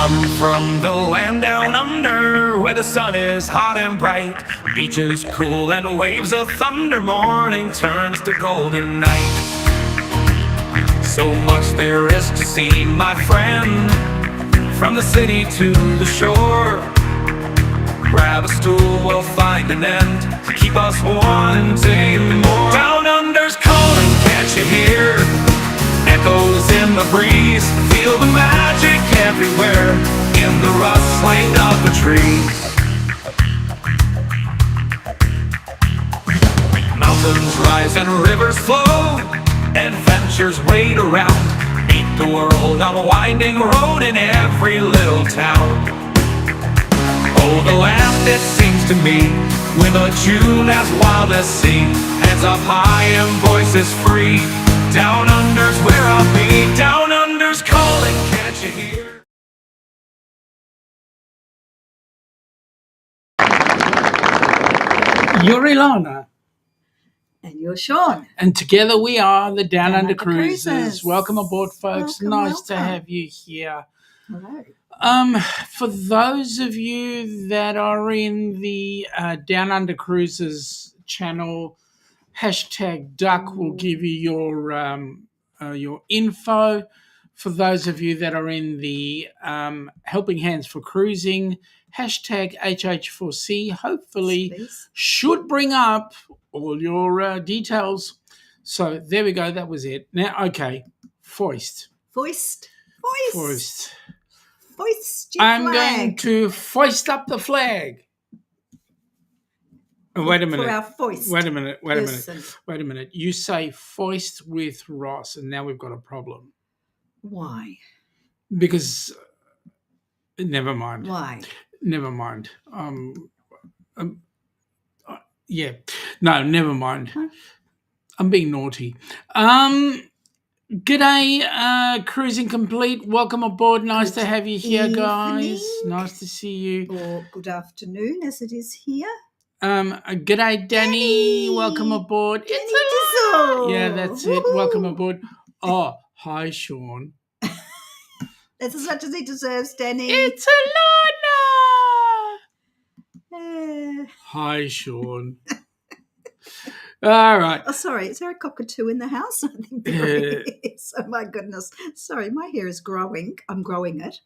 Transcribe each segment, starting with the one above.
I'm from the land down under, where the sun is hot and bright, beaches cool and waves of thunder. Morning turns to golden night. So much there is to see, my friend, from the city to the shore. Grab a stool, we'll find an end to keep us wanting more. Down under's calling, can't you hear? Echoes in the breeze, feel the magic everywhere, in the rustling of the trees. Mountains rise and rivers flow, adventures wait around. Meet the world on a winding road in every little town. Oh, the land, it seems to me, with a tune as wild as sea, hands up high and voices free. Down under's where I'll be. Down under's calling, can't you hear? You're Ilana. And you're Shaun. And together we are the Down Under Cruisers. Cruisers. Welcome aboard, folks. Nice to welcome. have you here. Hello. For those of you that are in the Down Under Cruisers channel, #Duck will give you your info. For those of you that are in the Helping Hands for Cruising, #HH4C, hopefully Please. should bring up all your details. So there we go. That was it. Now, okay, foist. Foist. Foist. Foist your I'm flag. going to foist up the flag. Oh, wait a minute. For our foist. Wait a minute. person. Wait a minute. You say foist with Ross, and now we've got a problem. Why? Because, never mind. Why? Never mind. Yeah. No, never mind. Huh? I'm being naughty. G'day, Cruising Complete. Welcome aboard. Nice to have you here, guys. Evening. Nice to see you. Or good afternoon, as it is here. G'day, Danny. Welcome aboard. Danny It's Ilana. Dizzle. Yeah, that's it. Woohoo. Welcome aboard. Oh, hi, Shaun. That's as much as he deserves, Danny. It's Ilana. Hi, Shaun. All right. Oh, sorry. Is there a cockatoo in the house? I think there is. Oh, my goodness. Sorry, my hair is growing. I'm growing it.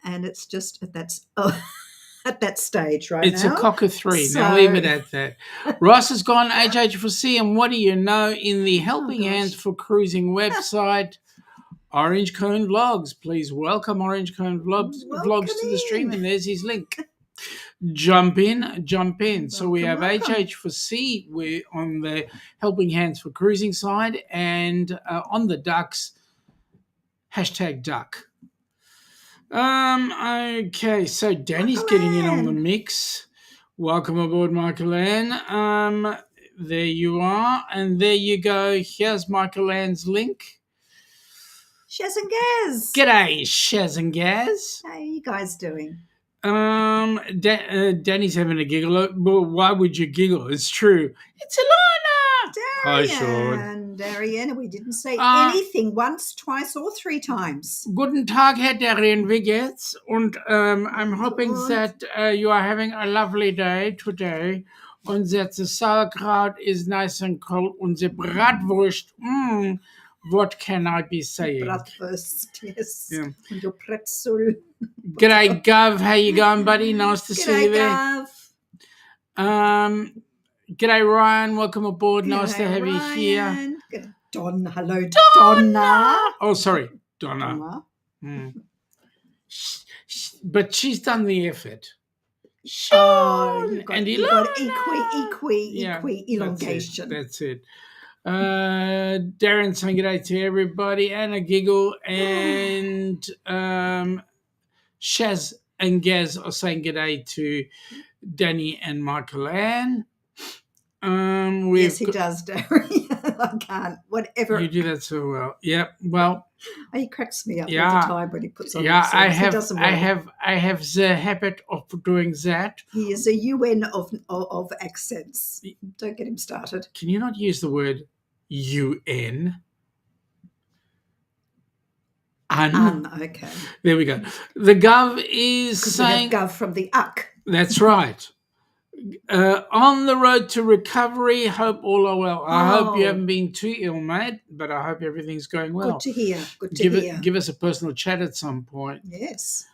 And it's just at that stage right It's now. a cockatoo. Now leave it at that. Ross has gone HH4C, and what do you know? In the Helping Hands for Cruising website, Orange Cone Vlogs. Please welcome Orange Cone Vlogs to the stream, and there's his link. Jump in. So we have Welcome. HH4C. We're on the Helping Hands for Cruising side, and on the ducks, #duck. Okay, so Danny's getting in on the mix. Welcome aboard, Michael Ann. There you are, and there you go. Here's Michael Ann's link. Shaz and Gaz. G'day, Shaz and Gaz. How are you guys doing? Danny's having a giggle. Well, why would you giggle? It's true. It's Ilana. Hi, Shaun. Darian, we didn't say anything once, twice, or three times. Guten Tag, Herr Darian, wie geht's? Und I'm hoping that you are having a lovely day today. Und that the sauerkraut is nice and cold. Und the Bratwurst, what can I be saying? Bratwurst, yes. Yeah. And your pretzel. G'day, Gov. How you going, buddy? Nice to see you there. Gav. G'day, Ryan. Welcome aboard. Nice to G'day, have you here. Ryan. Hello, Donna. Oh, sorry, Donna. But she's done the effort. You've got, and you've got elongation. That's it. Darren saying g'day to everybody, and a giggle, and Shaz and Gaz are saying g'day to Danny and Michael Ann. Yes, he does, Darren. I can't. Whatever. You do that so well. Yeah. Well. He cracks me up all the time when he puts on. Yeah, I have the habit of doing that. He is a UN of accents. Don't get him started. Can you not use the word UN? Okay. There we go. The Gov is Because saying... we have Gov from the UC. That's right. On the road to recovery, hope all are well. I hope you haven't been too ill, mate, but I hope everything's going well. Good to hear. Good to hear. Give us a personal chat at some point. Yes.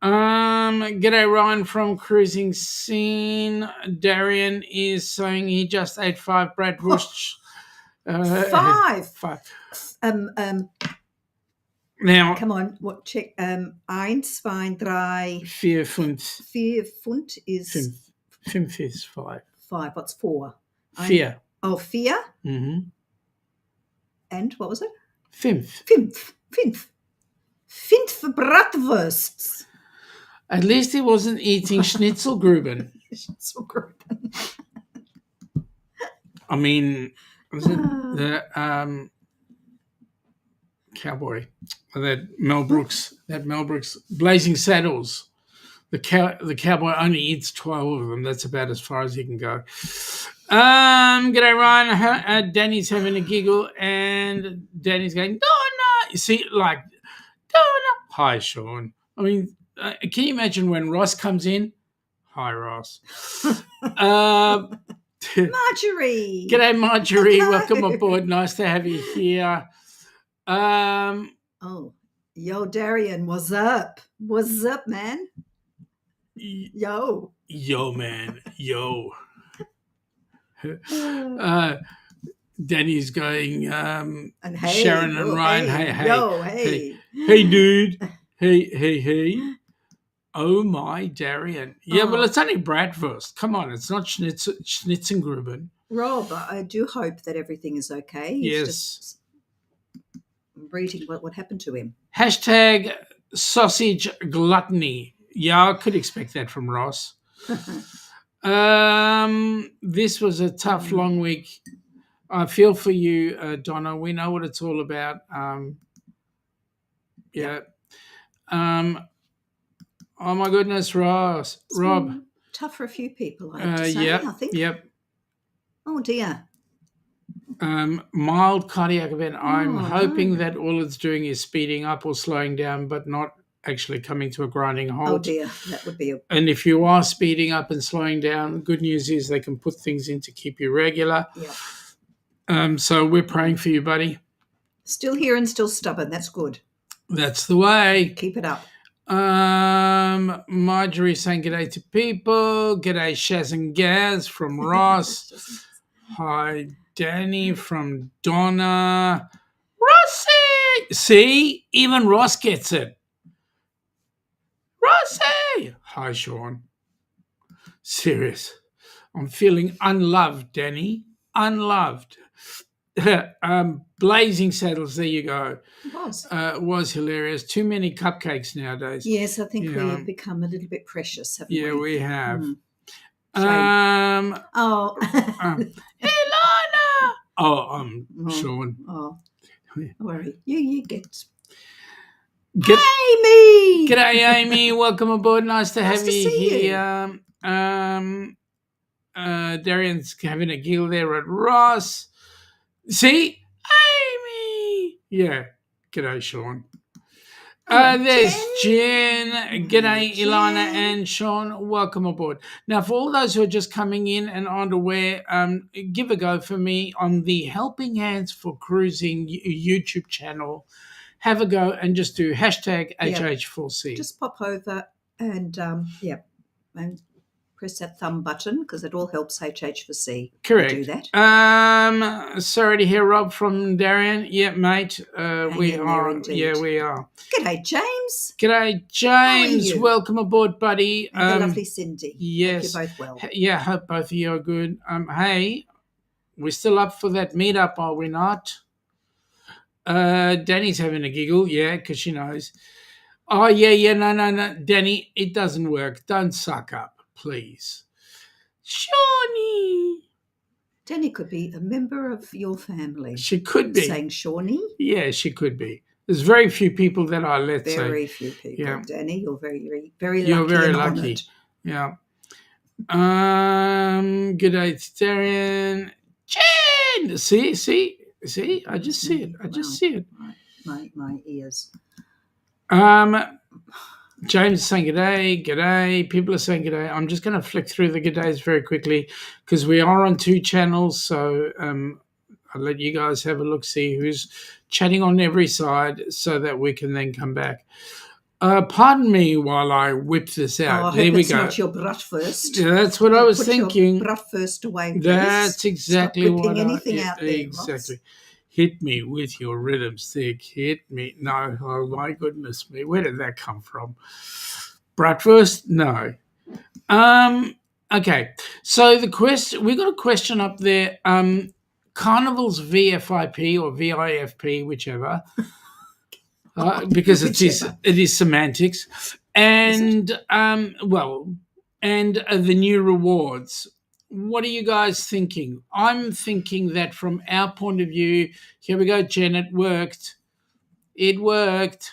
G'day, Ryan from Cruising Scene. Darian is saying he just ate 5 bratwursts. 5. 5. Now, come on. What? Check. 1, 2, 3, 4 Pfund. 4 Pfund is 5 is 5. 5. What's 4? 4. Oh, 4. Mm-hmm. And what was it? 5. 5 bratwursts. At least he wasn't eating Schnitzelgruben. Schnitzelgruben. I mean, was it the cowboy? That Mel Brooks, Blazing Saddles. The cowboy only eats 12 of them. That's about as far as he can go. G'day, Ryan. Danny's having a giggle, and Danny's going, Donna. You see, like, Donna. Hi, Shaun. I mean, can you imagine when Ross comes in? Hi, Ross. Marjorie. G'day, Marjorie. Hello. Welcome aboard. Nice to have you here. Yo, Darian, what's up? What's up, man? Yo, man, yo. Danny's going, and hey, Sharon and Ryan, hey, yo, hey, dude, hey. Oh my, Darian. Yeah, well, it's only bratwurst. Come on, it's not Schnitzengruben. Rob, I do hope that everything is okay. He's just reading what happened to him. Hashtag sausage gluttony. Yeah, I could expect that from Ross. This was a tough, long week. I feel for you, Donna. We know what it's all about. Oh, my goodness, Ross. Rob. Tough for a few people, I have to say, I think. Yep. Oh, dear. Mild cardiac event. I'm hoping that all it's doing is speeding up or slowing down, but not actually coming to a grinding halt. Oh, dear. That would be And if you are speeding up and slowing down, the good news is they can put things in to keep you regular. Yeah. So we're praying for you, buddy. Still here and still stubborn. That's good. That's the way. Keep it up. Marjorie saying g'day to people. G'day, Shaz and Gaz from Ross. Hi, Danny from Donna. Rossi! See? Even Ross gets it. Rossi! Hi, Shaun. Serious. I'm feeling unloved, Danny. Unloved. Blazing Saddles, there you go. It was hilarious. Too many cupcakes nowadays. Yes, I think we have become a little bit precious, haven't we? Yeah, we have. Ilana! Shaun. Oh, don't worry. You get... Amy! G'day, Amy. Welcome aboard. Nice to have you here. Darian's having a giggle there at Ross. See? Amy! Yeah. G'day, Shaun. There's Jen. G'day, Ilana and Shaun. Welcome aboard. Now, for all those who are just coming in and aren't aware, give a go for me on the Helping Hands for Cruising YouTube channel. Have a go and just do hashtag HH4C. Just pop over and, and press that thumb button because it all helps HH4C. Correct. Do that. Sorry to hear, Rob, from Darian. Yeah, mate. We are. Indeed. Yeah, we are. G'day, James. G'day, James. Welcome aboard, buddy. And the lovely Cindy. Yes. Hope you're both well. Yeah, hope both of you are good. Hey, we're still up for that meetup, are we not? Danny's having a giggle, yeah, because she knows. Oh, yeah, no, Danny, it doesn't work. Don't suck up, please. Shawnee. Danny could be a member of your family. She could be. Saying Shawnee? Yeah, she could be. There's very few people that are, let's say. Very few people. Yeah. Danny, you're very, very lucky. You're very lucky. Yeah. Good day, Darian. Jen! See? I just see it. I just see it. My ears. James is saying g'day, g'day. People are saying g'day. I'm just going to flick through the g'days very quickly because we are on 2 channels. So I'll let you guys have a look, see who's chatting on every side so that we can then come back. Pardon me while I whip this out. Oh, I there hope we it's go. not your bratwurst. Yeah, that's what I was Put thinking. Your bratwurst away, please. That's exactly Stop what whipping anything out there, exactly. Ross. Hit me with your rhythm stick. Hit me. No, oh my goodness me. Where did that come from? Bratwurst? No. Okay. So we got a question up there. Carnival's VFIP or VIFP, whichever. Because it is semantics, and the new rewards. What are you guys thinking? I'm thinking that from our point of view, here we go, Jen. It worked. It worked.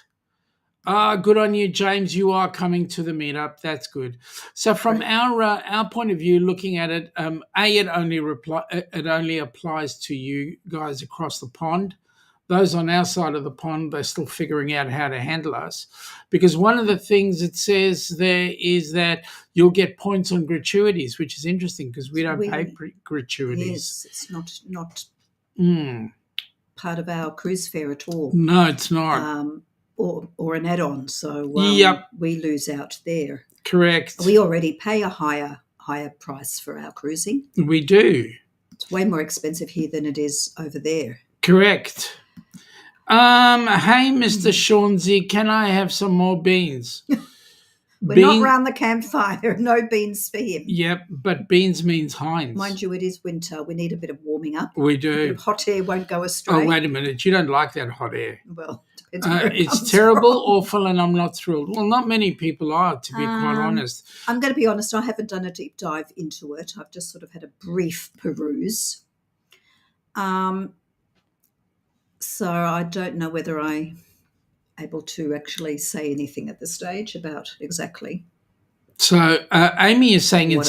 Good on you, James. You are coming to the meetup. That's good. So from our point of view, looking at it, it only applies to you guys across the pond. Those on our side of the pond, they're still figuring out how to handle us. Because one of the things it says there is that you'll get points on gratuities, which is interesting because we don't pay gratuities. Yes, it's not part of our cruise fare at all. No, it's not. Or an add-on. So we lose out there. Correct. We already pay a higher price for our cruising. We do. It's way more expensive here than it is over there. Correct. Hey, Mr. Shaunzy, can I have some more beans? We're not round the campfire. No beans for him. Yep, but beans means Heinz. Mind you, it is winter. We need a bit of warming up. We do. A bit of hot air won't go astray. Oh, wait a minute. You don't like that hot air. Well, depends where it it's comes terrible, from. awful, and I'm not thrilled. Well, not many people are, to be quite honest. I'm going to be honest. I haven't done a deep dive into it. I've just sort of had a brief peruse. So I don't know whether I'm able to actually say anything at this stage about exactly. So Amy is saying in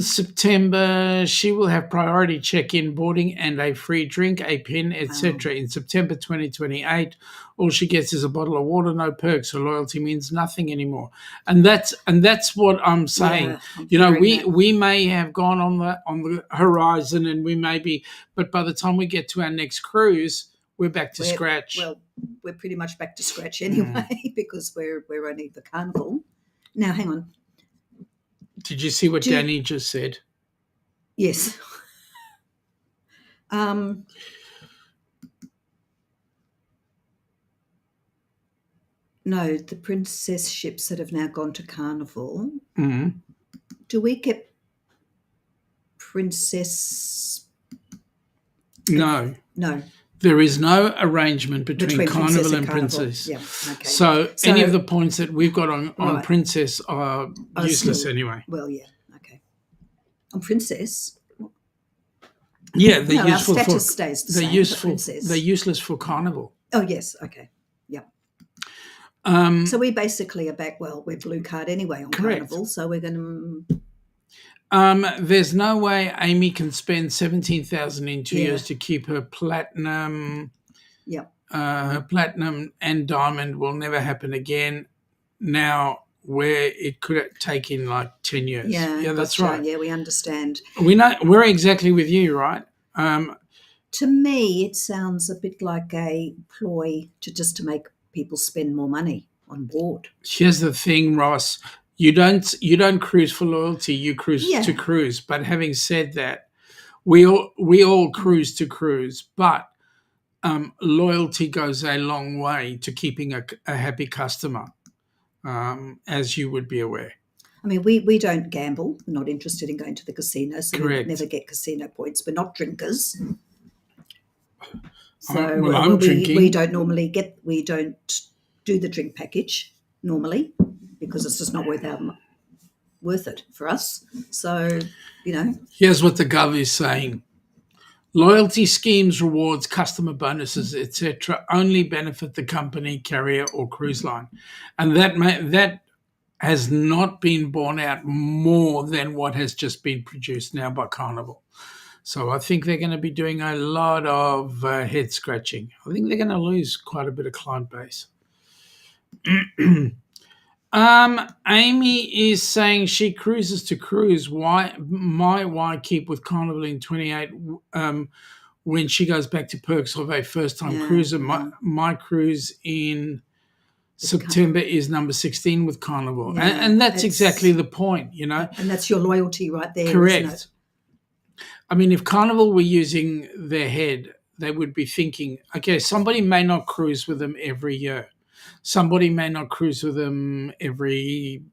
September, she will have priority check-in boarding and a free drink, a pin, etc. In September 2028. All she gets is a bottle of water, no perks. Her loyalty means nothing anymore. And that's what I'm saying. Yeah, we may have gone on the horizon, and we may be, but by the time we get to our next cruise, we're back to scratch. Well, we're pretty much back to scratch anyway because we're only the carnival. Now, hang on. Did you see what Danny just said? Yes. No, the princess ships that have now gone to carnival. Mm-hmm. Do we get princess? No. No. There is no arrangement between Carnival and Princess. Yeah, okay. So any of the points that we've got on Princess are useless anyway. Well, yeah, okay. On Princess? Yeah, they're useful our for status stays the same, Princess. They're useless for Carnival. Oh, yes, okay. Yeah. So we basically are back, we're blue card anyway on Carnival, so we're going to... there's no way Amy can spend $17,000 in 2 years to keep her platinum. Yeah. Her platinum and diamond will never happen again. Now, where it could take in like 10 years. Yeah, that's right. Yeah, we understand. We're exactly with you, right? To me, it sounds a bit like a ploy to make people spend more money on board. Here's the thing, Ross. You don't cruise for loyalty. You cruise to cruise. But having said that, we all cruise to cruise. But loyalty goes a long way to keeping a happy customer, as you would be aware. I mean, we don't gamble. We're not interested in going to the casino, so Correct. we never get casino points. We're not drinkers. So I'm drinking. We don't do the drink package normally because it's just not worth it for us. So, Here's what the Gov is saying. Loyalty schemes, rewards, customer bonuses, etc., only benefit the company, carrier, or cruise line. And that has not been borne out more than what has just been produced now by Carnival. So I think they're going to be doing a lot of head scratching. I think they're going to lose quite a bit of client base. Amy is saying she cruises to cruise. Why keep with Carnival in 28 when she goes back to perks of a first-time cruiser? My cruise in September is number 16 with Carnival. And that's exactly the point, you know. And that's your loyalty right there, Correct. isn't it? I mean, if Carnival were using their head, they would be thinking, okay, somebody may not cruise with them every year. Somebody may not cruise with them every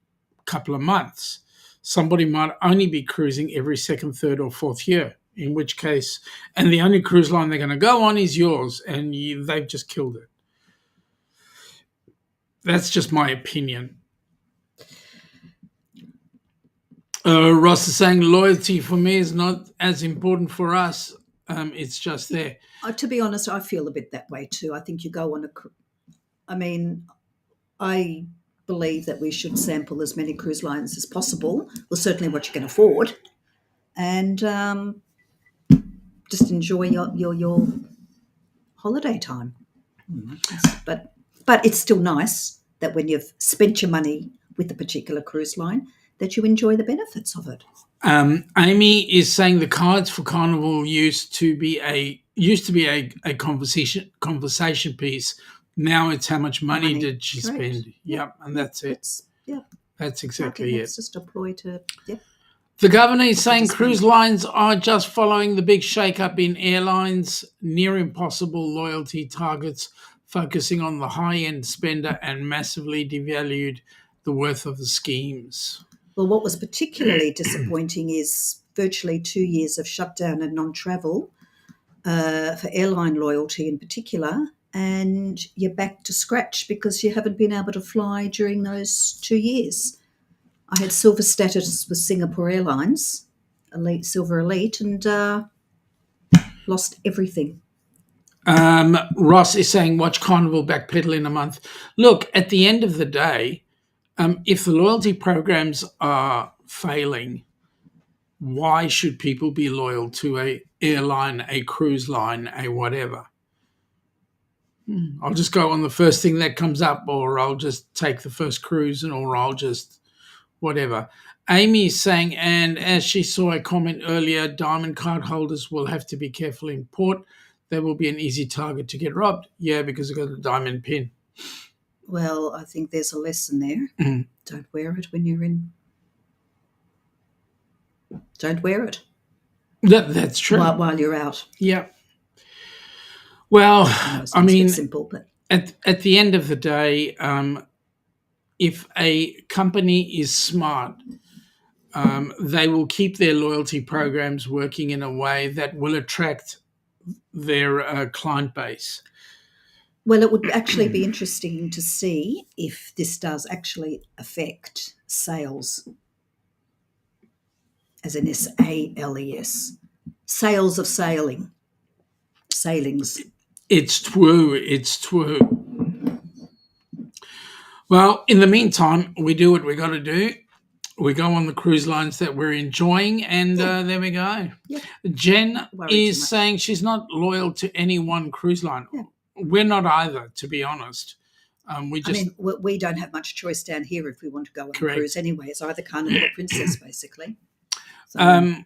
couple of months. Somebody might only be cruising every second, third, or fourth year, in which case, and the only cruise line they're going to go on is yours, and they've just killed it. That's just my opinion. Ross is saying loyalty for me is not as important for us. It's just there. To be honest, I feel a bit that way too. I think you go on I believe that we should sample as many cruise lines as possible. Well, certainly what you can afford, and just enjoy your holiday time. But it's still nice that when you've spent your money with a particular cruise line, that you enjoy the benefits of it. Amy is saying the cards for Carnival used to be a conversation piece. Now it's how much money did she spend? Yep, and that's it. That's exactly it. It's just a ploy to The governor is saying cruise lines are just following the big shake-up in airlines, near impossible loyalty targets, focusing on the high-end spender and massively devalued the worth of the schemes. Well, what was particularly disappointing is virtually 2 years of shutdown and non-travel for airline loyalty in particular, and you're back to scratch because you haven't been able to fly during those 2 years. I had silver status with Singapore Airlines, Silver Elite, and lost everything. Ross is saying watch Carnival backpedal in a month. Look, at the end of the day, if the loyalty programs are failing, why should people be loyal to a airline, a cruise line, a whatever? I'll just go on the first thing that comes up, or I'll just take the first cruise, or I'll just whatever. Amy is saying, and as she saw a comment earlier, diamond card holders will have to be careful in port. They will be an easy target to get robbed. Yeah, because they've got a diamond pin. Well, I think there's a lesson there. Don't wear it when you're in. Don't wear it. That's true. While you're out. Yeah. Well, I mean, simple, but at the end of the day, if a company is smart, they will keep their loyalty programs working in a way that will attract their client base. Well, it would actually be interesting to see if this does actually affect sales, as in SALES, sales of sailings. It's true. Well, in the meantime, we do what we got to do. We go on the cruise lines that we're enjoying, and there we go. Yeah. Jen is saying she's not loyal to any one cruise line. Yeah. We're not either, to be honest. We don't have much choice down here if we want to go on a cruise anyway. It's either Carnival or Princess, basically. So,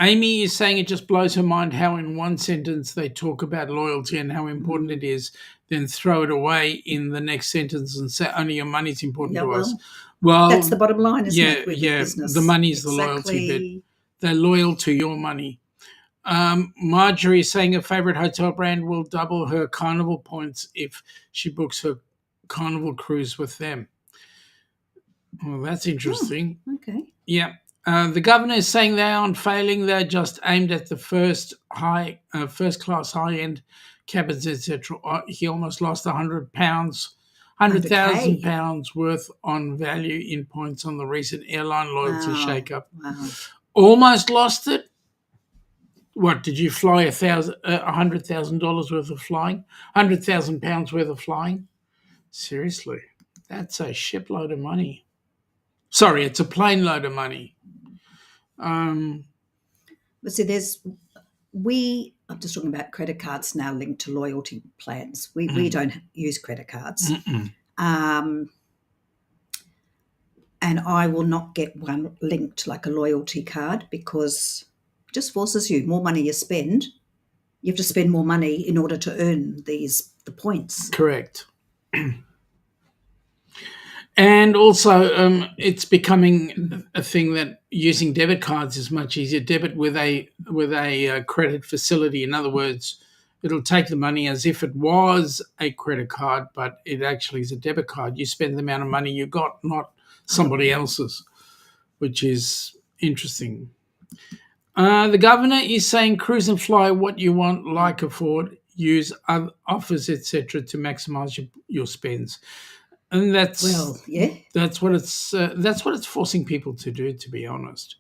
Amy is saying it just blows her mind how in one sentence they talk about loyalty and how important it is, then throw it away in the next sentence and say only your money's important to us. Well, that's the bottom line, isn't it? With business. The money's the loyalty bit. They're loyal to your money. Marjorie is saying her favourite hotel brand will double her Carnival points if she books her Carnival cruise with them. Well, that's interesting. Oh, okay. Yeah. The governor is saying they aren't failing. They're just aimed at the first class high-end cabins, etc. He almost lost £100,000 worth on value in points on the recent airline loyalty shake-up. Wow. Almost lost it. What, did you fly $100,000 worth of flying? £100,000 worth of flying? Seriously, that's a shipload of money. Sorry, it's a plane load of money. But see, I'm just talking about credit cards now linked to loyalty plans. We don't use credit cards. And I will not get one linked like a loyalty card because it just forces you. More money you spend, you have to spend more money in order to earn the points. Correct. And also, it's becoming a thing that using debit cards is much easier. Debit with a credit facility. In other words, it'll take the money as if it was a credit card, but it actually is a debit card. You spend the amount of money you got, not somebody else's, which is interesting. The governor is saying cruise and fly what you want, like afford, use offers, etc., to maximise your spends. And that's what it's forcing people to do, to be honest.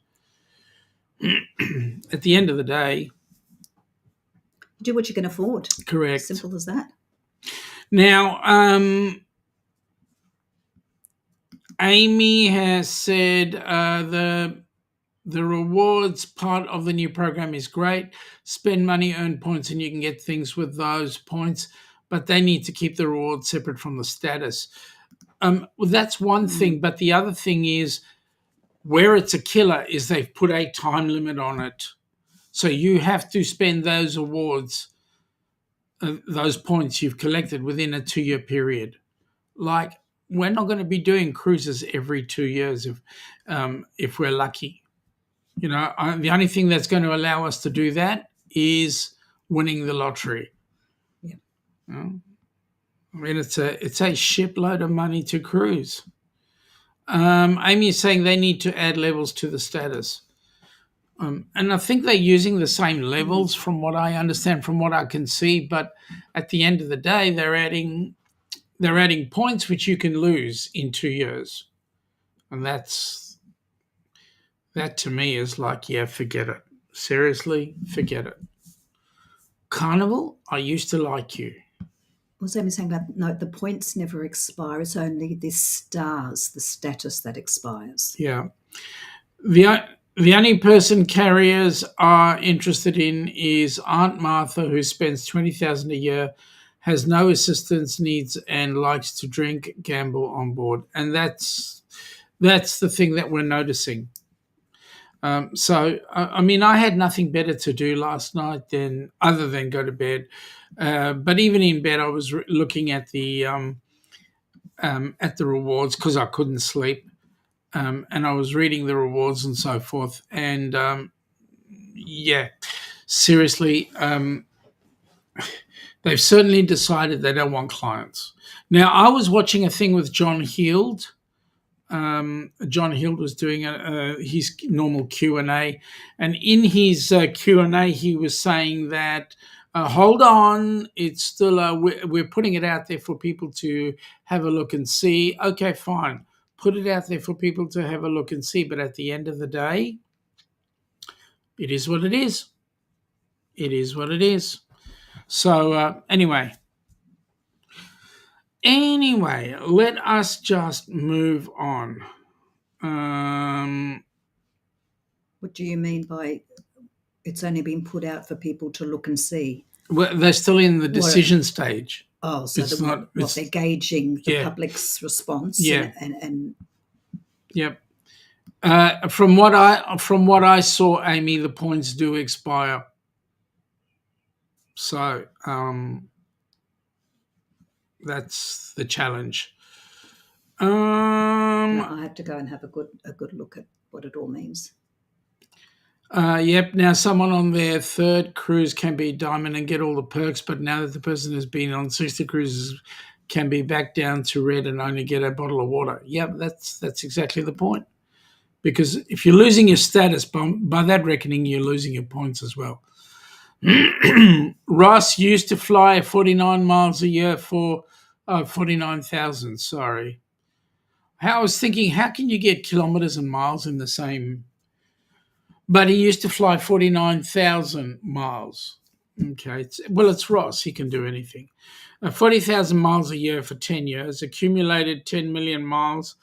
At the end of the day, do what you can afford. Correct. Simple as that. Now, Amy has said the rewards part of the new program is great. Spend money, earn points, and you can get things with those points, but they need to keep the rewards separate from the status. Well, that's one thing, but the other thing is where it's a killer is they've put a time limit on it. So you have to spend those awards, those points you've collected within a 2-year period. Like, we're not going to be doing cruises every 2 years if we're lucky. You know, the only thing that's going to allow us to do that is winning the lottery. Yeah. You know? I mean, it's a shipload of money to cruise. Amy is saying they need to add levels to the status. And I think they're using the same levels from what I understand, from what I can see. But at the end of the day, they're adding points which you can lose in 2 years. And that to me is like, yeah, forget it. Seriously, forget it. Carnival, I used to like you. Was Amy saying about, no, the points never expire. It's only the status that expires. Yeah. The only person carriers are interested in is Aunt Martha, who spends $20,000 a year, has no assistance needs, and likes to drink, gamble on board. And that's the thing that we're noticing. So, I mean, I had nothing better to do last night other than go to bed. But even in bed, I was looking at the rewards because I couldn't sleep, and I was reading the rewards and so forth. And yeah, seriously, they've certainly decided they don't want clients. Now, I was watching a thing with John Heald. John Heald was doing his normal Q&A, and in his Q&A, he was saying that. Hold on, it's still we're putting it out there for people to have a look and see. Okay, fine. Put it out there for people to have a look and see. But at the end of the day, it is what it is. It is what it is. So anyway, let us just move on. What do you mean by it's only been put out for people to look and see? Well, they're still in the decision stage. Oh, so they're gauging the public's response. Yeah. And yep. From what I saw, Amy, the points do expire. So that's the challenge. I have to go and have a good look at what it all means. Yep. Now, someone on their third cruise can be diamond and get all the perks, but now that the person has been on 60 cruises, can be back down to red and only get a bottle of water. Yep, that's exactly the point. Because if you're losing your status, by that reckoning, you're losing your points as well. Ross used to fly 49 miles a year for 49,000. Sorry. I was thinking, how can you get kilometers and miles in the same? But he used to fly 49,000 miles. Okay. It's Ross. He can do anything. 40,000 miles a year for 10 years, accumulated 10 million miles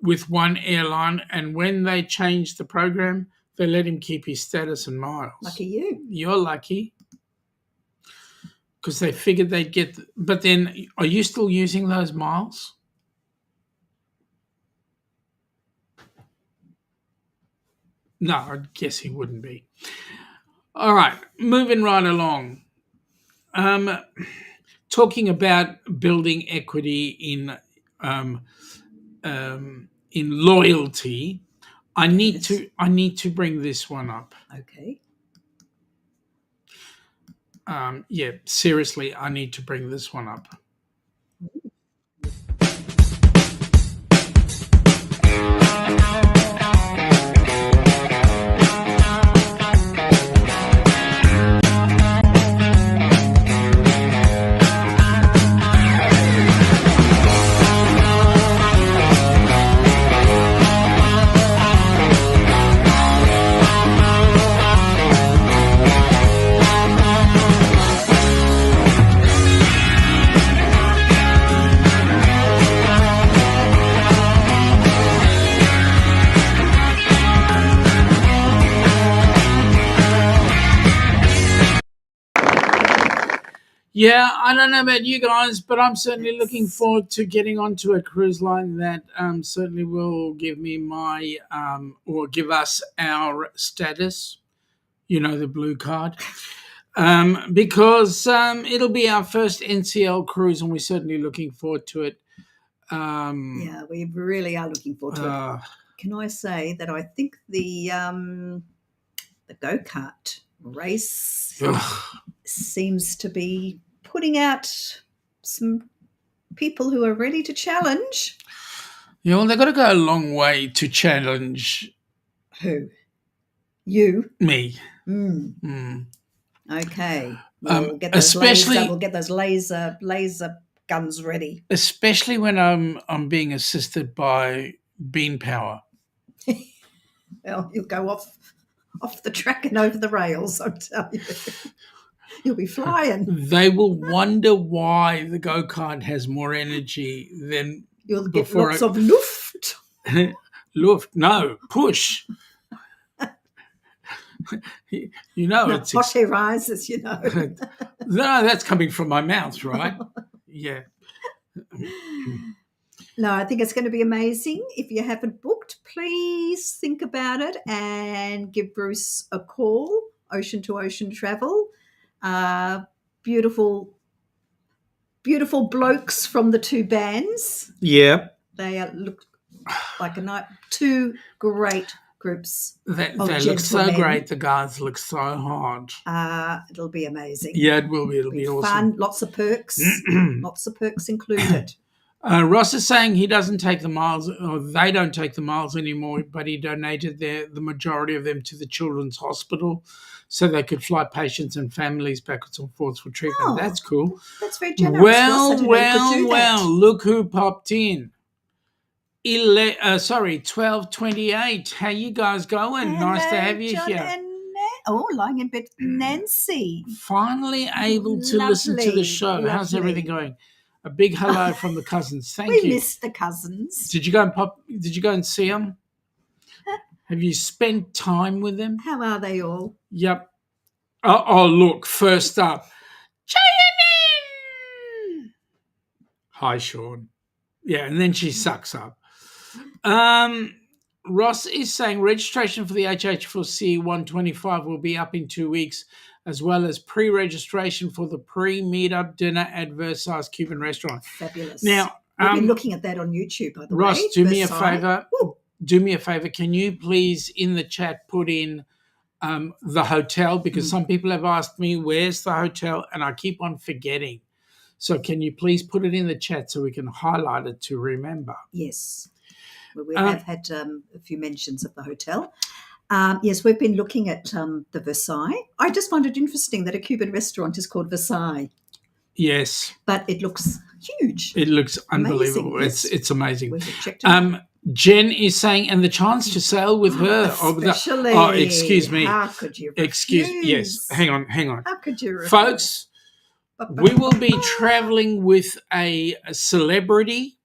with one airline. And when they changed the program, They let him keep his status and miles. Lucky you. You're lucky. Because they figured they'd get... But then, are you still using those miles? No, I guess he wouldn't be. All right, moving right along. Talking about building equity in loyalty, I need to bring this one up. Okay. Yeah, seriously, I need to bring this one up. Yeah, I don't know about you guys, but I'm certainly looking forward to getting onto a cruise line that certainly will give me my or give us our status, the blue card, because it'll be our first NCL cruise, and we're certainly looking forward to it. Yeah, we really are looking forward to it. Can I say that I think the go-kart race seems to be putting out some people who are ready to challenge. They've got to go a long way to challenge. Who? You? Me. Okay. We'll get those laser guns ready. Especially when I'm being assisted by bean power. Well, you'll go off the track and over the rails, I'll tell you. You'll be flying. They will wonder why the go-kart has more energy than... You'll get lots of luft. Luft, no, push. It's... hot air rises, No, that's coming from my mouth, right? Yeah. No, I think it's going to be amazing. If you haven't booked, please think about it and give Bruce a call. Ocean to Ocean Travel. Beautiful blokes from the two bands. Yeah. They look like two great groups. They look so great. The guys look so hard. It'll be amazing. Yeah, it will be. It'll be awesome. Fun, lots of perks. Lots of perks included. Ross is saying he doesn't take the miles, or they don't take the miles anymore, but he donated the majority of them to the Children's Hospital so they could fly patients and families backwards and forwards for treatment. Oh, that's cool. That's very generous. Well, look who popped in. 12:28. How you guys going? Hello, nice to have you John here. And lying in bed, Nancy. Finally able to listen to the show. Lovely. How's everything going? A big hello from the cousins. Thank you. We missed the cousins. Did you go and see them? Have you spent time with them? How are they all? Yep. Oh, look, first up. J&N! Hi, Shaun. Yeah, and then she sucks up. Ross is saying registration for the HH4C 125 will be up in 2 weeks, as well as pre-registration for the pre-meetup dinner at Versailles Cuban restaurant. Fabulous. Now, we've been looking at that on YouTube, by the way. Ross, do me a Versailles. favour. Ooh. Do me a favour. Can you please, in the chat, put in the hotel? Because some people have asked me, where's the hotel? And I keep on forgetting. So can you please put it in the chat so we can highlight it to remember? Yes. Well, we have had a few mentions of the hotel. Yes, we've been looking at the Versailles. I just find it interesting that a Cuban restaurant is called Versailles. Yes. But it looks huge. It looks unbelievable. Amazing. It's amazing. We've checked it out. Jen is saying, and the chance to sail with her. Especially. Excuse me. How could you refuse? Yes. Hang on. How could you refuse? Folks, we will be traveling with a celebrity.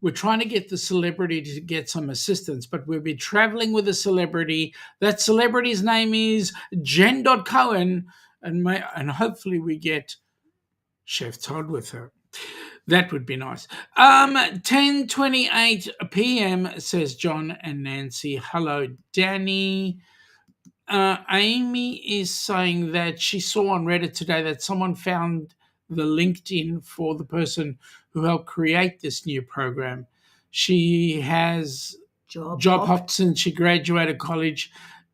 we're trying to get the celebrity to get some assistance, but we'll be traveling with a celebrity. That celebrity's name is Jen Cohen, and hopefully we get Chef Todd with her. That would be nice. 10:28 p.m. says John and Nancy. Hello, Danny. Amy is saying that she saw on Reddit today that someone found the LinkedIn for the person who helped create this new program. She has job hopped since she graduated college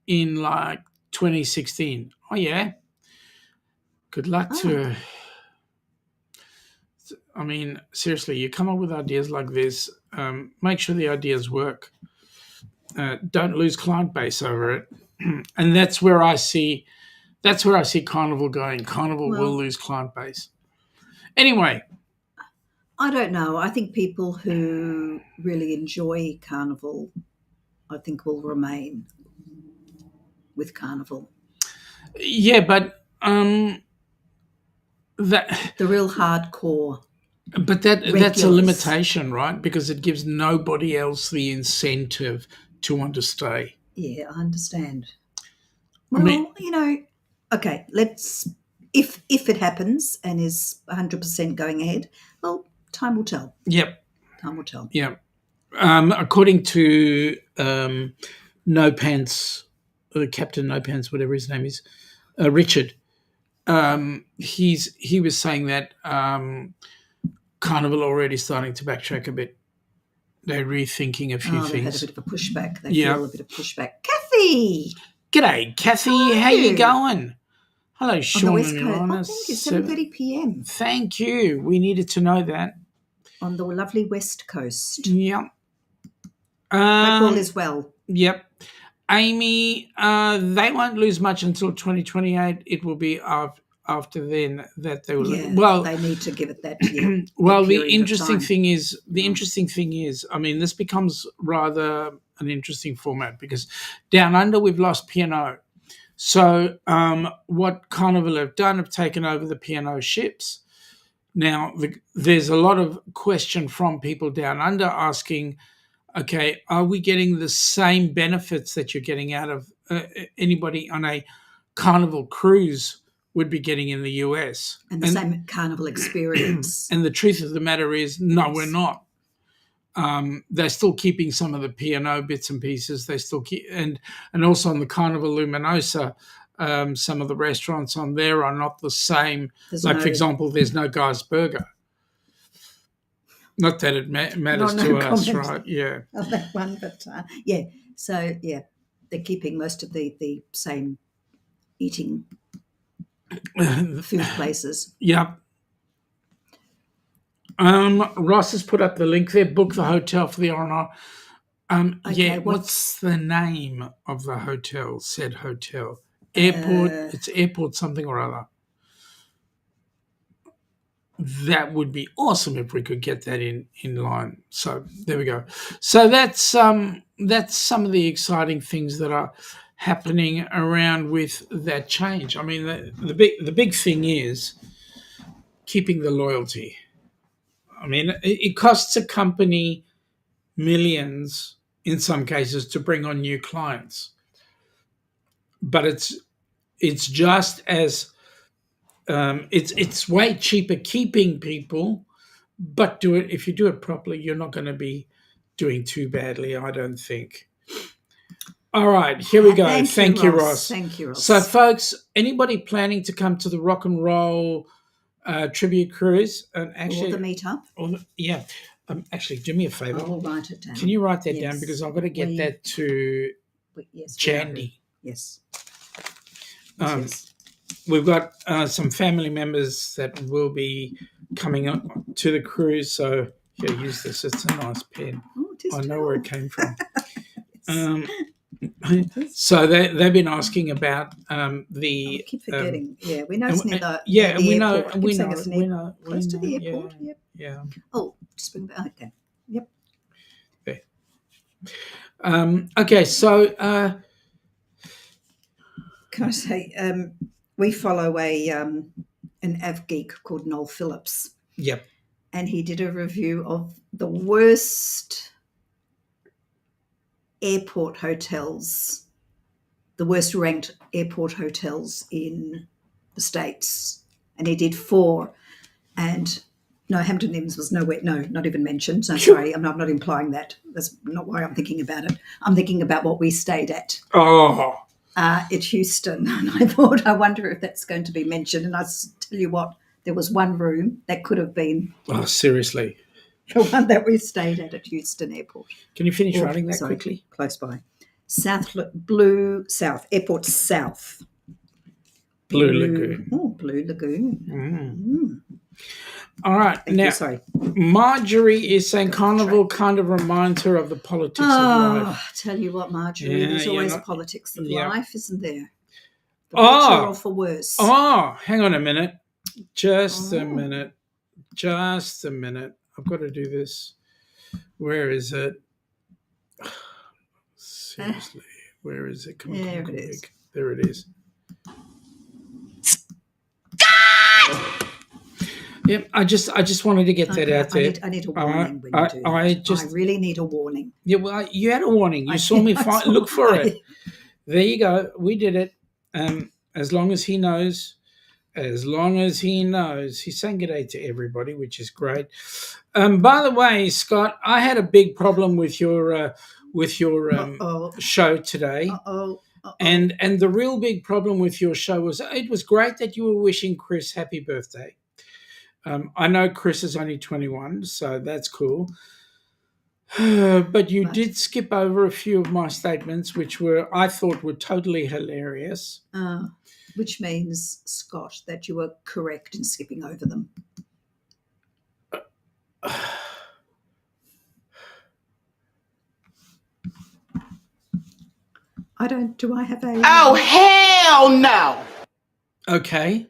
in like 2016. Oh, yeah. Good luck to her. I mean, seriously, you come up with ideas like this, make sure the ideas work. Don't lose client base over it. And that's where I see Carnival going. Carnival will lose client base. Anyway. I don't know. I think people who really enjoy Carnival, I think, will remain with Carnival. Yeah, but the real hardcore. But that's a limitation, right? Because it gives nobody else the incentive to want to stay. Yeah, I understand. Well, okay, if it happens and is 100% going ahead, well, time will tell. Yep. Time will tell. Yep. According to No Pants, Captain No Pants, whatever his name is, Richard, he was saying that Carnival already starting to backtrack a bit. They're rethinking a few things. They had a bit of a pushback. They feel a bit of pushback. Kathy! G'day, Kathy. How you going? Hello, Shaun. On the West Coast. Thank you, 7:30 p.m. Thank you. We needed to know that. On the lovely West Coast. Yep. Hope all is well. Yep. Amy, they won't lose much until 2028. It will be after then that they will. Yeah, well, they need to give it that year. Well, the interesting thing is, I mean, this becomes rather an interesting format because Down Under we've lost P&O. So what Carnival have done have taken over the P&O ships. Now, there's a lot of question from people Down Under asking, okay, are we getting the same benefits that you're getting out of anybody on a Carnival cruise would be getting in the US? And the same Carnival experience. And the truth of the matter is, no, we're not. They're still keeping some of the P&O bits and pieces. They still keep, and also on the Carnival Luminosa, some of the restaurants on there are not the same. For example, there's no Guy's Burger. Not that it matters to us, right? Yeah. Of that one, but yeah. So yeah, they're keeping most of the same eating food places. Yeah. Ross has put up the link there. Book the hotel for the R&R. Okay, what's the name of the hotel? Said hotel. Airport. It's airport something or other. That would be awesome if we could get that in line. So there we go. So that's some of the exciting things that are happening around with that change. I mean, the big thing is keeping the loyalty. I mean, it costs a company millions in some cases to bring on new clients, but it's just as it's way cheaper keeping people, but if you do it properly, you're not going to be doing too badly, I don't think. All right, here we go. Thank you, Ross. Thank you, Ross. So, folks, anybody planning to come to the Rock and Roll tribute cruise, and actually, or the meetup, actually, do me a favor. I will write it down. Can you write that down, because I've got to get that to Jandy. Yes. Yes. We've got some family members that will be coming up to the cruise. So here, use this. It's a nice pen. Oh, I know where it came from. So they've been asking about the. I keep forgetting. We know it's near the airport. We know close to the airport. Yeah. Oh, just bring that okay. Yep. Okay. Okay. So. Can I say? We follow an av geek called Noel Phillips. Yep. And he did a review of the worst airport hotels, the worst ranked airport hotels in the States. And he did 4. And no, Hampton Inns was nowhere, no, not even mentioned. So sorry, I'm not implying that. That's not why I'm thinking about it. I'm thinking about what we stayed at. At Houston. And I wonder if that's going to be mentioned. And I tell you what, there was one room that could have been. Oh, seriously. The one that we stayed at Houston Airport. Can you finish writing that quickly? Close by. Airport South. Blue Lagoon. Oh, Blue Lagoon. All right. Thank you, sorry. Marjorie is saying Carnival kind of reminds her of the politics of life. I tell you what, Marjorie, there's always politics of life, isn't there? For better or for worse. Hang on a minute. Just a minute. I've got to do this. Where is it? Seriously, where is it? Come on, it is. There it is. Yep, I just wanted to get that out there. I need a warning when you do that. I really need a warning. Yeah, well, you had a warning. You saw me look for it. There you go. We did it. As long as he knows. He's saying good day to everybody, which is great. By the way, Scott, I had a big problem with your show today. And the real big problem with your show was it was great that you were wishing Chris happy birthday. I know Chris is only 21, so that's cool. But you did skip over a few of my statements, which I thought were totally hilarious. Which means, Scott, that you were correct in skipping over them. Do I have a... Oh, hell no! I Okay.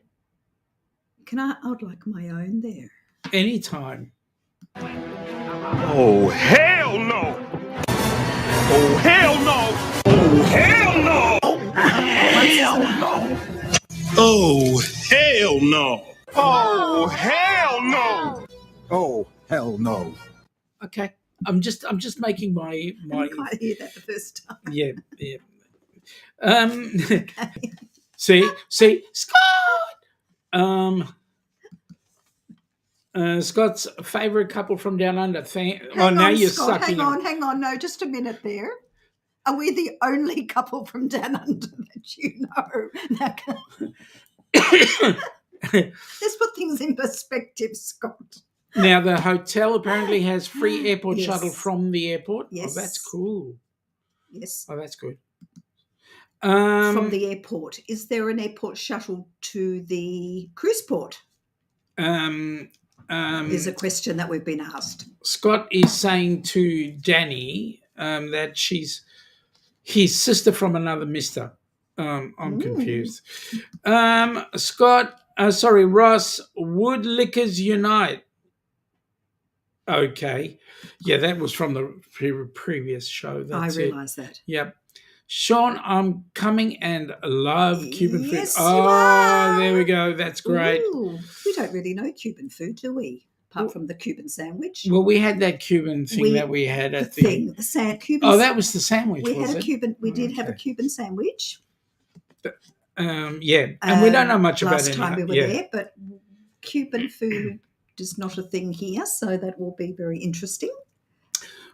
would like my own there. Anytime. Oh, hell no! Oh, hell no! Oh, hell no! Oh, hell no! Oh, hell no! Oh, hell no! Oh, hell no. Okay. I'm just making my I didn't quite hear that the first time. Yeah. See, Scott. Scott's favourite couple from Down Under. Now you're Scott, sucking. Hang on. No, just a minute there. Are we the only couple from Down Under that you know? Let's put things in perspective, Scott. Now, the hotel apparently has free airport shuttle from the airport. Yes. Oh, that's cool. Yes. Oh, that's good. From the airport. Is there an airport shuttle to the cruise port? Is a question that we've been asked. Scott is saying to Danny that she's his sister from another mister. I'm confused. Ross, Wood Liquors Unite. Okay. Yeah, that was from the previous show. That's I realise that. Yep. Shaun, I'm coming and love Cuban food. Yes, you are. There we go. That's great. Ooh, we don't really know Cuban food, do we? Apart from the Cuban sandwich. Well, we had that Cuban thing that we had at Cuban. Oh, that was the sandwich. We had a Cuban. We did have a Cuban sandwich. Yeah, and we don't know much about it. Last time we were there, but Cuban food is not a thing here, so that will be very interesting.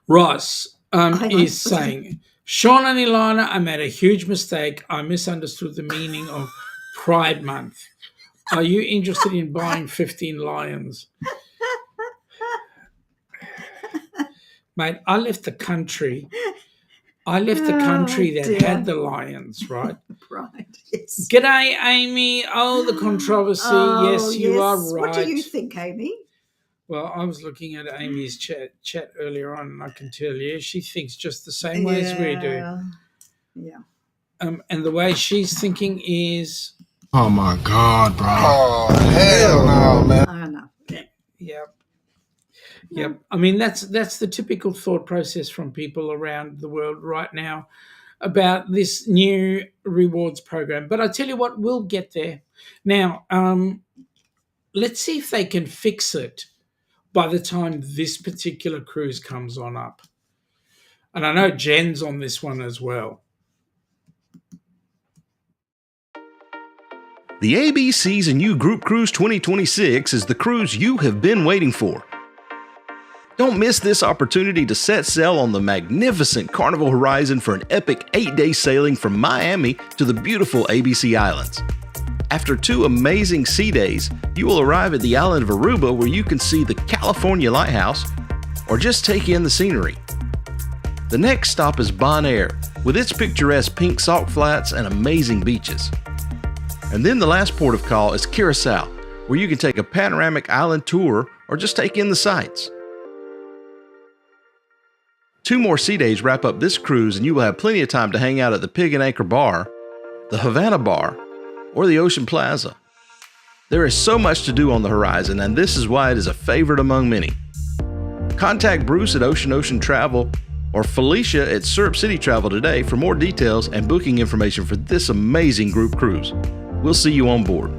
Ross is saying, Shaun and Ilana, I made a huge mistake. I misunderstood the meaning of Pride Month. Are you interested in buying 15 lions? Mate, I left the country. That had the lions, right? Right, yes. G'day, Amy. Oh, the controversy. Yes, you are right. What do you think, Amy? Well, I was looking at Amy's chat earlier on, and I can tell you she thinks just the same way as we do. Yeah. And the way she's thinking is... Oh, my God, bro. Oh, hell no, man. I know. Yep. I mean, that's the typical thought process from people around the world right now about this new rewards program. But I tell you what, we'll get there. Now, let's see if they can fix it by the time this particular cruise comes on up. And I know Jen's on this one as well. The ABCs and You Group Cruise 2026 is the cruise you have been waiting for. Don't miss this opportunity to set sail on the magnificent Carnival Horizon for an epic 8-day sailing from Miami to the beautiful ABC Islands. After 2 amazing sea days, you will arrive at the island of Aruba where you can see the California Lighthouse or just take in the scenery. The next stop is Bonaire, with its picturesque pink salt flats and amazing beaches. And then the last port of call is Curacao, where you can take a panoramic island tour or just take in the sights. 2 more sea days wrap up this cruise and you will have plenty of time to hang out at the Pig and Anchor Bar, the Havana Bar, or the Ocean Plaza. There is so much to do on the horizon, and this is why it is a favorite among many. Contact Bruce at Ocean Travel or Felicia at Syrup City Travel today for more details and booking information for this amazing group cruise. We'll see you on board.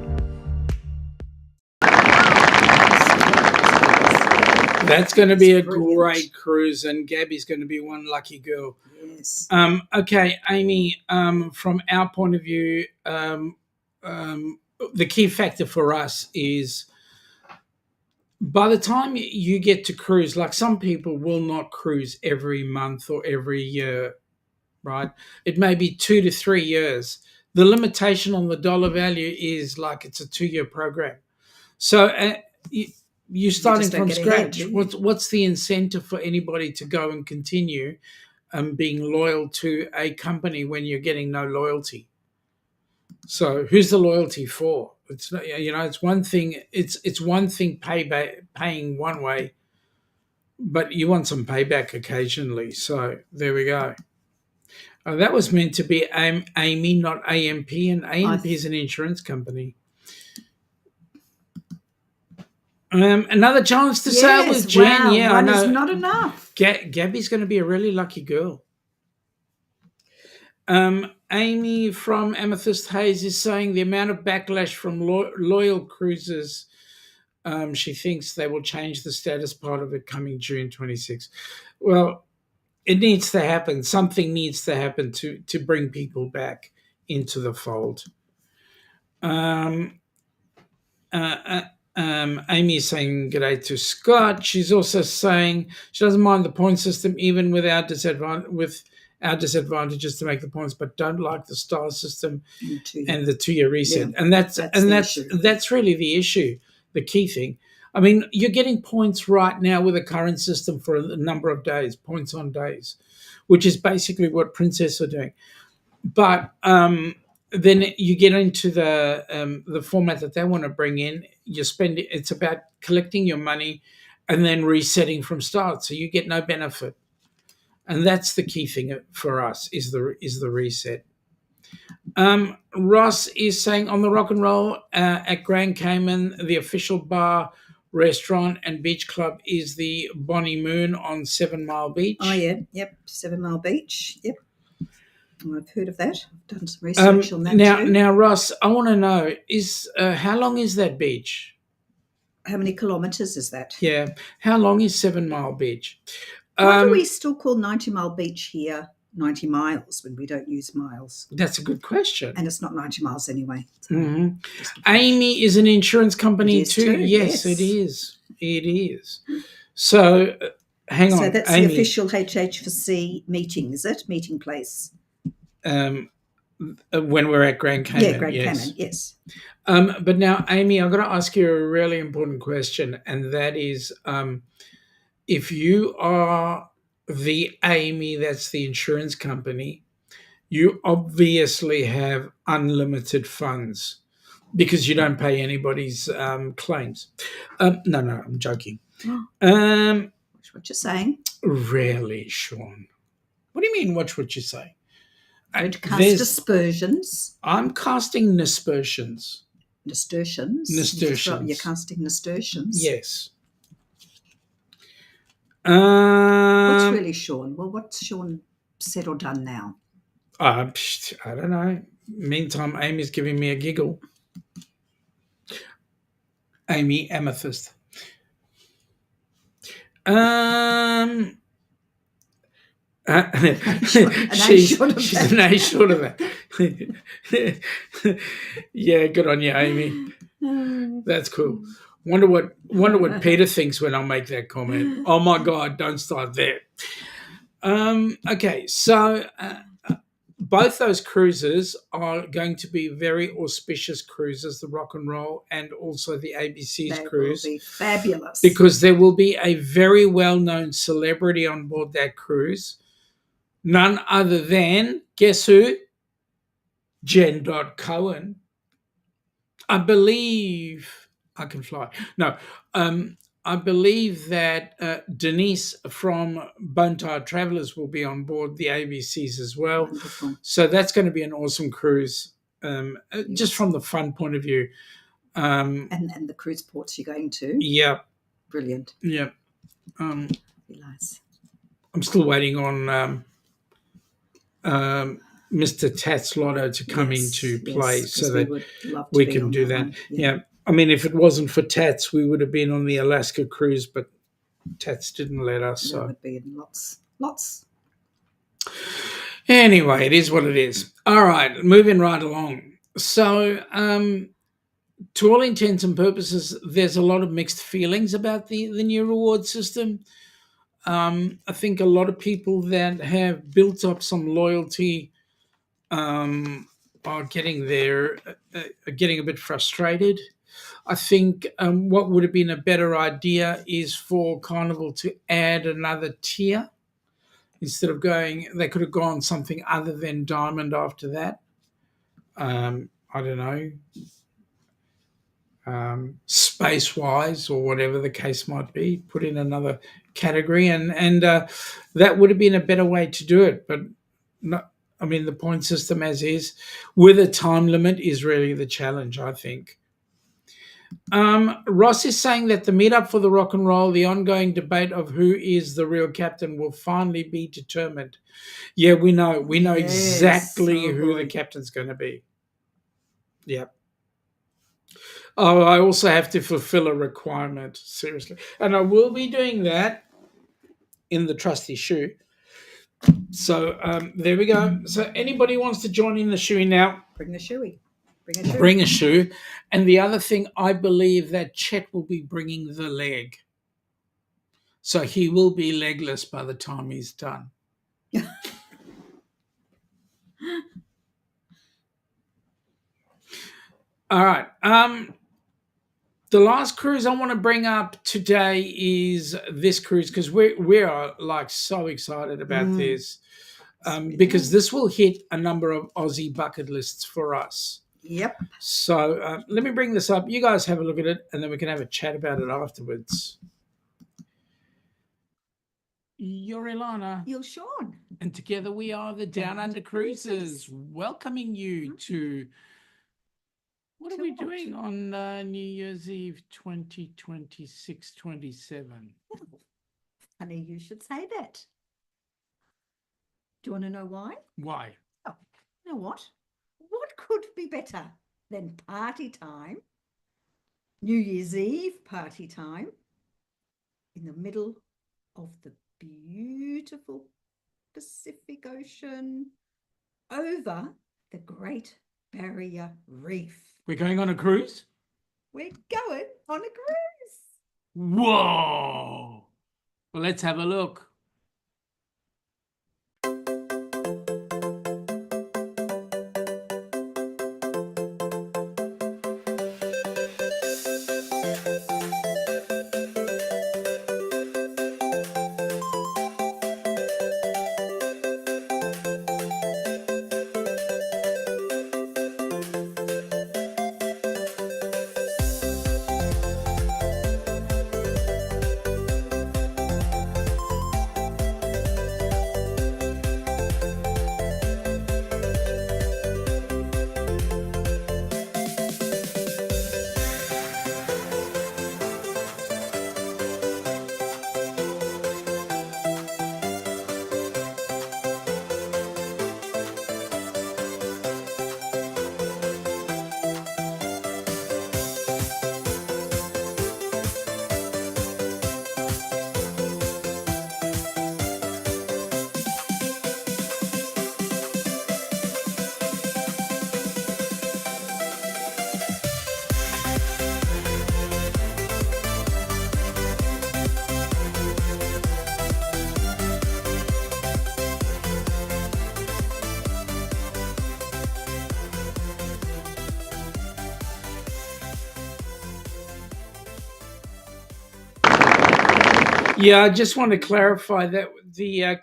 That's going to be a great cruise, and Gabby's going to be one lucky girl. Yes. Okay, Amy, from our point of view, the key factor for us is by the time you get to cruise, like some people will not cruise every month or every year, right? It may be 2 to 3 years. The limitation on the dollar value is like it's a 2-year program. So you're starting from scratch. What's the incentive for anybody to go and continue being loyal to a company when you're getting no loyalty? So who's the loyalty for? It's not, it's one thing. It's one thing paying one way, but you want some payback occasionally. So there we go. That was meant to be Amy, not AMP, and AMP is an insurance company. Another chance to sail with Jen. Wow, yeah, one I know. is not enough. Gabby's going to be a really lucky girl. Amy from Amethyst Hayes is saying the amount of backlash from loyal cruisers, she thinks they will change the status part of it coming June 26. Well, it needs to happen. Something needs to happen to bring people back into the fold. Amy is saying g'day to Scott. She's also saying she doesn't mind the point system even with our disadvantages to make the points, but don't like the star system and the 2-year reset. Yeah, and that's really the issue, the key thing. I mean, you're getting points right now with the current system for a number of days, points on days, which is basically what Princess are doing. But then you get into the format that they want to bring in. You spend it. It's about collecting your money and then resetting from start, so you get no benefit. And that's the key thing for us is the reset. Ross is saying on the Rock and Roll at Grand Cayman, the official bar, restaurant and beach club is the Bonnie Moon on 7 Mile Beach. Oh yeah, yep, 7 Mile Beach. Yep, I've heard of that. I've done some research on that too. Now, Ross, I want to know is how long is that beach? How many kilometres is that? Yeah, how long is 7 Mile Beach? Why do we still call 90 Mile Beach here 90 miles when we don't use miles? That's a good question. And it's not 90 miles anyway. So Amy is an insurance company too. Yes, it is. It is. So hang on. So that's Amy. the official HH4C meeting, is it? Meeting place. When we're at Grand Cayman. Yeah, Grand Cayman, yes. But now, Amy, I've got to ask you a really important question, and that is if you are the Amy, that's the insurance company, you obviously have unlimited funds because you don't pay anybody's claims. No, I'm joking. That's what you're saying. Really, Shaun. What do you mean, watch what you say? Don't cast aspersions. I'm casting naspersions. Nasturtiums? Nasturtiums. You're casting nasturtiums? Yes. What's really Shaun? Well, what's Shaun said or done now? I don't know. Meantime, Amy's giving me a giggle. Amy Amethyst. She's an A short of that. Yeah, good on you, Amy. That's cool. Wonder what Peter thinks when I make that comment. Oh my God! Don't start there. Okay, so both those cruises are going to be very auspicious cruises, the Rock and Roll and also the ABC's cruise. Will be fabulous. Because there will be a very well-known celebrity on board that cruise. None other than, guess who? Jen Cohen. I believe I can fly. No, I believe that Denise from Bentleigh Travellers will be on board the ABCs as well. Wonderful. So that's going to be an awesome cruise, just from the fun point of view. And the cruise ports you're going to. Yeah. Brilliant. Yeah. Be nice. I'm still waiting on Mr. Tats Lotto to come into play so that we can do that. Yeah. I mean, if it wasn't for Tats, we would have been on the Alaska cruise, but Tats didn't let us. So there would be lots. Anyway, it is what it is. All right, moving right along. So, to all intents and purposes, there's a lot of mixed feelings about the new reward system. I think a lot of people that have built up some loyalty are getting a bit frustrated. I think what would have been a better idea is for Carnival to add another tier. Instead of they could have gone something other than Diamond after that. I don't know, space-wise or whatever the case might be, put in another category, and that would have been a better way to do it. But not, I mean, the point system as is, with a time limit, is really the challenge, I think. Ross is saying that the meetup for the Rock and Roll, the ongoing debate of who is the real captain, will finally be determined. Yeah, we know exactly who the captain's going to be. Yep. Oh, I also have to fulfill a requirement, seriously. And I will be doing that in the trusty shoe. So there we go. So anybody wants to join in the shoey now? Bring the shoey. Bring a shoe. And the other thing, I believe that Chet will be bringing the leg. So he will be legless by the time he's done. All right. The last cruise I want to bring up today is this cruise, because we are like so excited about this, because this will hit a number of Aussie bucket lists for us. Yep. So let me bring this up. You guys have a look at it, and then we can have a chat about it afterwards. You're Ilana. You're Shaun. And together we are the Down Under Cruisers, welcoming you to... What are we doing on New Year's Eve 2026-27? Funny you should say that. Do you want to know why? Why? Oh, you know what? What could be better than party time, New Year's Eve party time, in the middle of the beautiful Pacific Ocean over the Great Barrier Reef? We're going on a cruise? We're going on a cruise. Whoa! Well, let's have a look. Yeah, I just want to clarify that the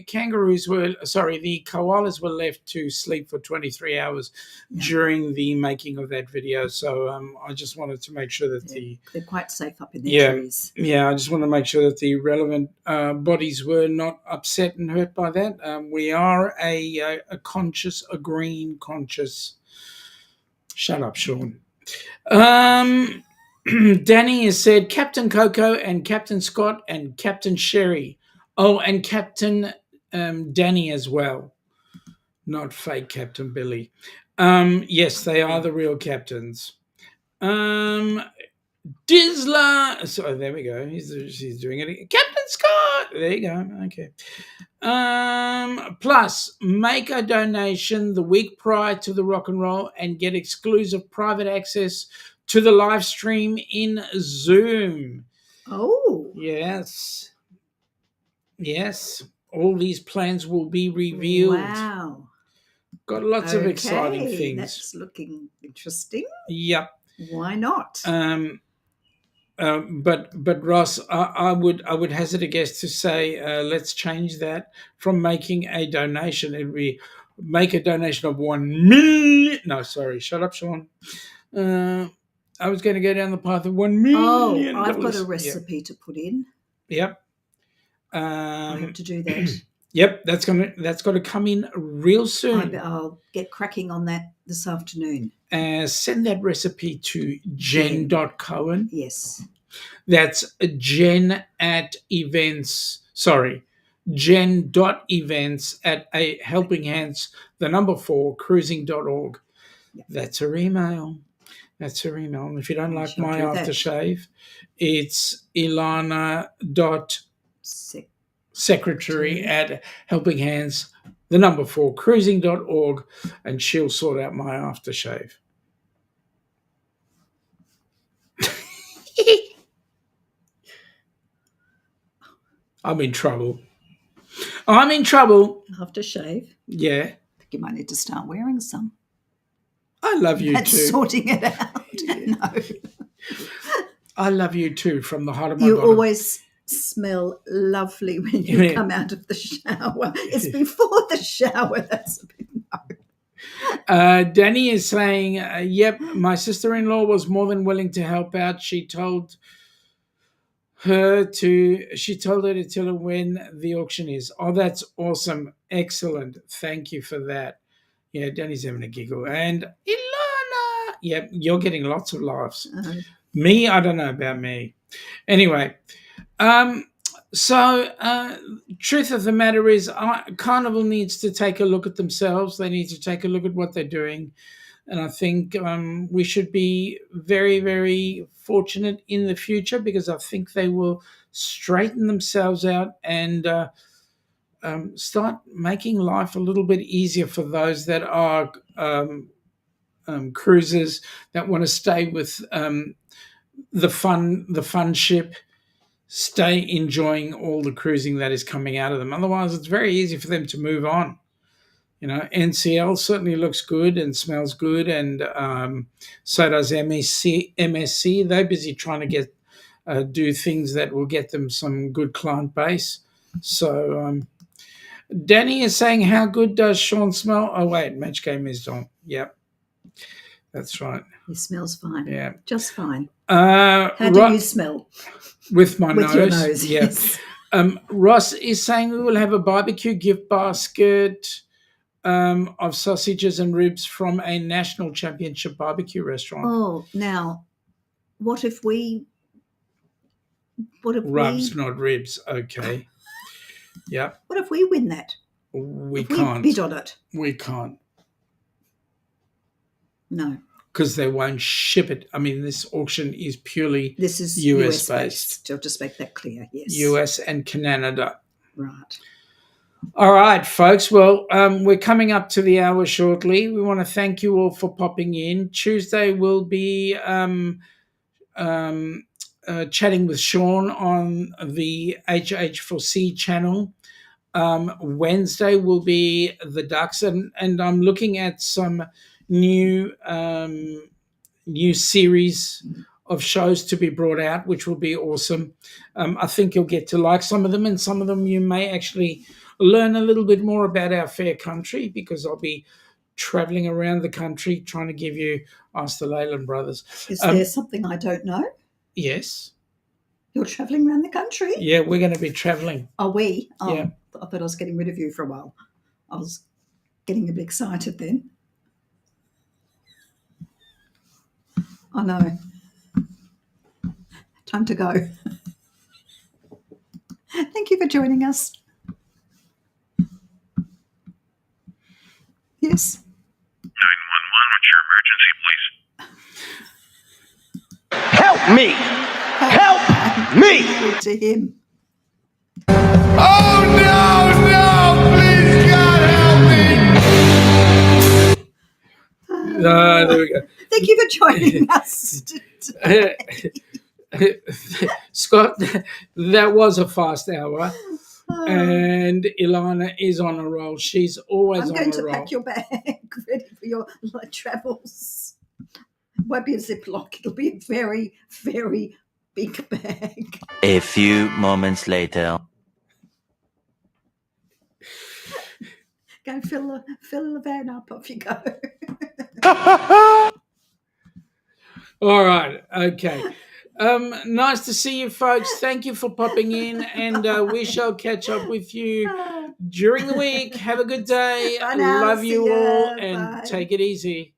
kangaroos were, sorry, the koalas were left to sleep for 23 hours during the making of that video. So I just wanted to make sure that they're quite safe up in their trees. Yeah, I just want to make sure that the relevant bodies were not upset and hurt by that. We are a conscious, a green conscious. Shut up, Shaun. Danny has said Captain Coco and Captain Scott and Captain Sherry. Oh, and Captain Danny as well. Not fake Captain Billy. Yes, they are the real captains. Dizzler. So there we go. He's doing it again. Captain Scott. There you go. Okay. Plus, make a donation the week prior to the rock and roll and get exclusive private access to the live stream in Zoom. Oh. Yes. Yes. All these plans will be revealed. Wow. Got lots of exciting things. That's looking interesting. Yep. Why not? But Ross, I would hazard a guess to say let's change that from making a donation. It'd be make a donation of 1 million. No, sorry, shut up, Shaun. I was going to go down the path of 1 million. Oh, I've got a recipe to put in. Yep. I have to do that. Yep, that's got to come in real soon. I'll get cracking on that this afternoon. Send that recipe to jen.cohen. Yes. That's jen.events@helpinghands4cruising.org. Yep. That's her email. And if you don't like my aftershave, it's ilana.secretary@helpinghands4cruising.org, and she'll sort out my aftershave. I'm in trouble. Aftershave? Yeah. I think you might need to start wearing some. I love you That's too. Sorting it out. No. I love you too from the heart of my You bottom. always smell lovely when you come out of the shower. It's before the shower. That's a bit no. Danny is saying, yep, my sister-in-law was more than willing to help out. She told her to tell her when the auction is. Oh, that's awesome. Excellent. Thank you for that. Yeah, Danny's having a giggle. And Ilana. Yep, you're getting lots of laughs. Me, I don't know about me. Anyway, so truth of the matter is Carnival needs to take a look at themselves. They need to take a look at what they're doing. And I think we should be very, very fortunate in the future, because I think they will straighten themselves out and start making life a little bit easier for those that are cruisers that want to stay with the fun ship, stay enjoying all the cruising that is coming out of them. Otherwise, it's very easy for them to move on. You know, NCL certainly looks good and smells good, and so does MSC. They're busy trying to get do things that will get them some good client base. So Danny is saying, how good does Shaun smell? Oh, wait, match game is on. Yep, that's right. He smells fine. Yeah. Just fine. How do you smell? With my nose. With your nose, yes. Ross is saying we will have a barbecue gift basket of sausages and ribs from a national championship barbecue restaurant. Oh, now, what if Rubs, not ribs. Okay. Yeah. What if we win that? We can't. We bid on it. We can't. No. Because they won't ship it. I mean, this auction is purely US based. I'll just make that clear, yes. US and Canada. Right. All right, folks. Well, we're coming up to the hour shortly. We want to thank you all for popping in. Tuesday we'll be chatting with Shaun on the HH4C channel. Wednesday will be the Ducks, and I'm looking at some new series of shows to be brought out, which will be awesome. I think you'll get to like some of them, and some of them you may actually learn a little bit more about our fair country, because I'll be traveling around the country trying to give you Ask the Leyland Brothers. Is there something I don't know? Yes. You're travelling around the country? Yeah, we're going to be traveling. Are we? Oh, Yeah. I thought I was getting rid of you for a while. I was getting a bit excited then. I know. Time to go. Thank you for joining us. Yes. 911, what's your emergency, please? Help me! Help me! Good to him. Oh no, please God help me. There we go. Thank you for joining us today. Scott, that was a fast hour. And Ilana is on a roll. She's always I'm on going a to roll. pack your bag ready for your travels. It won't be a Ziploc. It'll be a very, very big bag. A few moments later. Go fill the van up. Off you go. All right. Okay. Nice to see you, folks. Thank you for popping in, and we shall catch up with you during the week. Have a good day. Bye now. Love See you ya. all, and Bye. take it easy.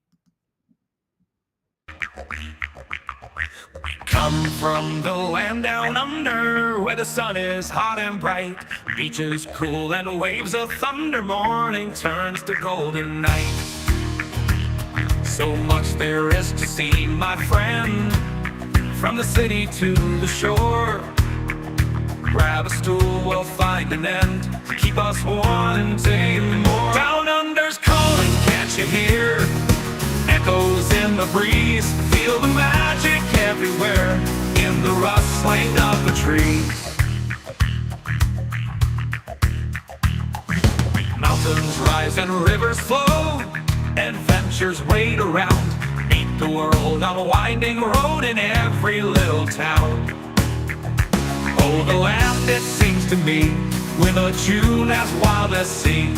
Come from the land down under, where the sun is hot and bright, beaches cool and waves of thunder. Morning turns to golden night. So much there is to see, my friend, from the city to the shore. Grab a stool, we'll find an end to keep us wanting more. Down under's calling, can't you hear? Echoes in the breeze, feel the magic everywhere, in the rustling of the trees. Mountains rise and rivers flow, adventures wait around. Meet the world on a winding road in every little town. Oh, the land, it seems to me, with a tune as wild as sea.